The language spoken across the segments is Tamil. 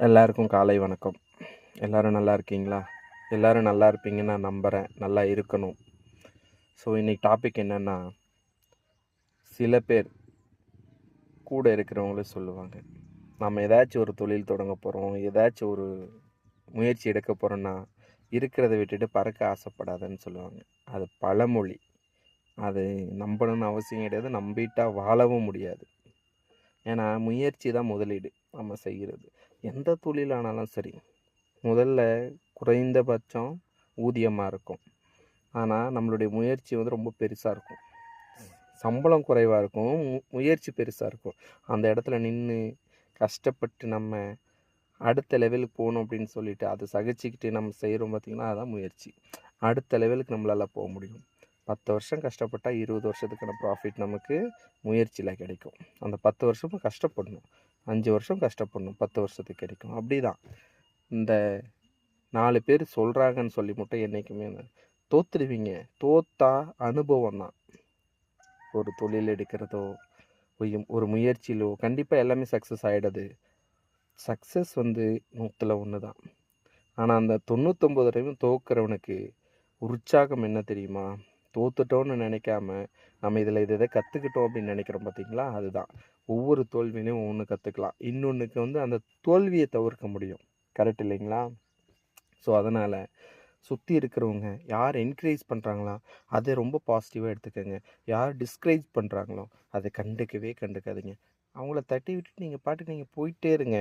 எல்லாருக்கும் காலை வணக்கம். எல்லோரும் நல்லா இருக்கீங்களா? எல்லோரும் நல்லா இருப்பீங்கன்னு நான் நம்புகிறேன். நல்லா இருக்கணும். ஸோ இன்றைக்கி டாபிக் என்னென்னா, சில பேர் கூட இருக்கிறவங்களே சொல்லுவாங்க, நம்ம ஏதாச்சும் ஒரு தொழில் தொடங்க போகிறோம், ஏதாச்சும் ஒரு முயற்சி எடுக்க போகிறோன்னா, இருக்கிறத விட்டுட்டு பறக்க ஆசைப்படாதன்னு சொல்லுவாங்க. அது பழமொழி. அது நம்பணும்னு அவசியம் கிடையாது. நம்பிட்டா வாழவும் முடியாது. ஏன்னா முயற்சி தான் முதலீடு நம்ம செய்கிறது. எந்த தொழிலானாலும் சரி, முதல்ல குறைந்தபட்சம் ஊதியமாக இருக்கும். ஆனால் நம்மளுடைய முயற்சி வந்து ரொம்ப பெருசாக இருக்கும். சம்பளம் குறைவாக இருக்கும், முயற்சி பெருசாக இருக்கும். அந்த இடத்துல நின்று கஷ்டப்பட்டு நம்ம அடுத்த லெவலுக்கு போகணும் அப்படின்னு சொல்லிட்டு அதை சகிச்சுக்கிட்டு நம்ம செய்கிறோம் பார்த்திங்கன்னா, அதுதான் முயற்சி. அடுத்த லெவலுக்கு நம்மளால் போக முடியும். 10 வருஷம் கஷ்டப்பட்டால் 20 வருஷத்துக்கான ப்ராஃபிட் நமக்கு முயற்சியில் கிடைக்கும். அந்த 10 வருஷமும் கஷ்டப்படணும், 5 வருஷம் கஷ்டப்படணும், 10 வருஷத்துக்கு கிடைக்கும். அப்படி தான் இந்த 4 பேர் சொல்கிறாங்கன்னு சொல்லி மட்டும் என்றைக்குமே தோற்றுடுவீங்க. தோற்றா அனுபவம் தான். ஒரு தொழில் எடுக்கிறதோ ஒரு முயற்சியிலோ கண்டிப்பாக எல்லாமே சக்ஸஸ் ஆகிடுது. சக்ஸஸ் வந்து 100ல் 1 தான். ஆனால் அந்த 99 தடவையும் தோற்கிறவனுக்கு உற்சாகம் என்ன தெரியுமா? தோத்துட்டோன்னு நினைக்காம நம்ம இதில் இதை கற்றுக்கிட்டோம் அப்படின்னு நினைக்கிறோம் பார்த்தீங்களா? அதுதான். ஒவ்வொரு தோல்வியிலையும் ஒன்று கற்றுக்கலாம். இன்னொன்றுக்கு வந்து அந்த தோல்வியை தவிர்க்க முடியும். கரெக்ட் இல்லைங்களா? ஸோ அதனால் சுற்றி இருக்கிறவங்க யார் என்கரேஜ் பண்ணுறாங்களோ அதை ரொம்ப பாசிட்டிவாக எடுத்துக்கோங்க. யார் டிஸ்கரேஜ் பண்ணுறாங்களோ அதை கண்டுக்காதீங்க. அவங்கள தட்டி விட்டுட்டு நீங்கள் பாட்டுக்கு நீங்கள் போயிட்டே இருங்க.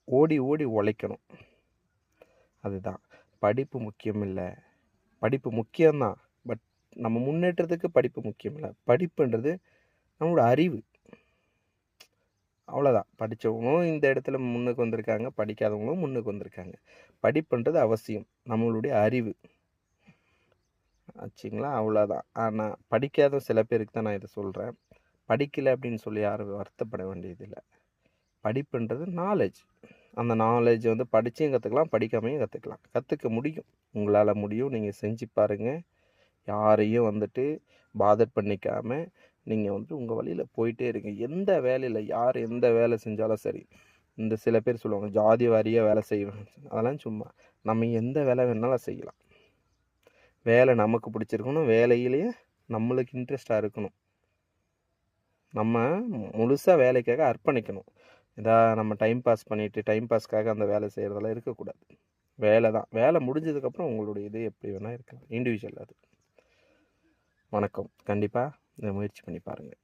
ஓடி ஓடி உழைக்கணும். அதுதான். படிப்பு முக்கியம் இல்லை. படிப்பு முக்கியம்தான். பட் நம்ம முன்னேற்றத்துக்கு படிப்பு முக்கியம் இல்லை. படிப்புன்றது நம்மளோட அறிவு. அவ்வளோதான். படித்தவங்களும் இந்த இடத்துல முன்னுக்கு வந்திருக்காங்க, படிக்காதவங்களும் முன்னுக்கு வந்திருக்காங்க. படிப்புன்றது அவசியம். நம்மளுடைய அறிவு ஆச்சுங்களா? அவ்வளோதான். ஆனால் படிக்காத சில பேருக்கு தான் நான் இதை சொல்கிறேன். படிக்கலை அப்படின்னு சொல்லி யாரும் வருத்தப்பட வேண்டியதில்லை. படிப்புன்றது நாலேஜ். அந்த நாலேஜ் வந்து படித்தையும் கற்றுக்கலாம், படிக்காமையும் கற்றுக்கலாம். கற்றுக்க முடியும். உங்களால் முடியும். நீங்கள் செஞ்சு பாருங்கள். யாரையும் வந்துட்டு பாதர் பண்ணிக்காமல் நீங்கள் வந்து உங்கள் வழியில் போயிட்டே இருங்க. எந்த வேலையில் யார் எந்த வேலை செஞ்சாலும் சரி. இந்த சில பேர் சொல்லுவாங்க ஜாதி வாரியாக வேலை செய்வேன். அதெல்லாம் சும்மா. நம்ம எந்த வேலை வேணாலும் செய்யலாம். வேலை நமக்கு பிடிச்சிருக்கணும். வேலையிலேயே நம்மளுக்கு இன்ட்ரெஸ்டாக இருக்கணும். நம்ம முழுசாக வேலைக்காக அர்ப்பணிக்கணும். நம்ம டைம் பாஸ் பண்ணிவிட்டு டைம் பாஸ்க்காக அந்த வேலை செய்கிறதெல்லாம் இருக்கக்கூடாது. வேலை தான். வேலை முடிஞ்சதுக்கப்புறம் உங்களுடைய இது எப்படி வேணால் இருக்கலாம். இண்டிவிஜுவல் அது. வணக்கம். கண்டிப்பாக இதை முயற்சி பண்ணி பாருங்கள்.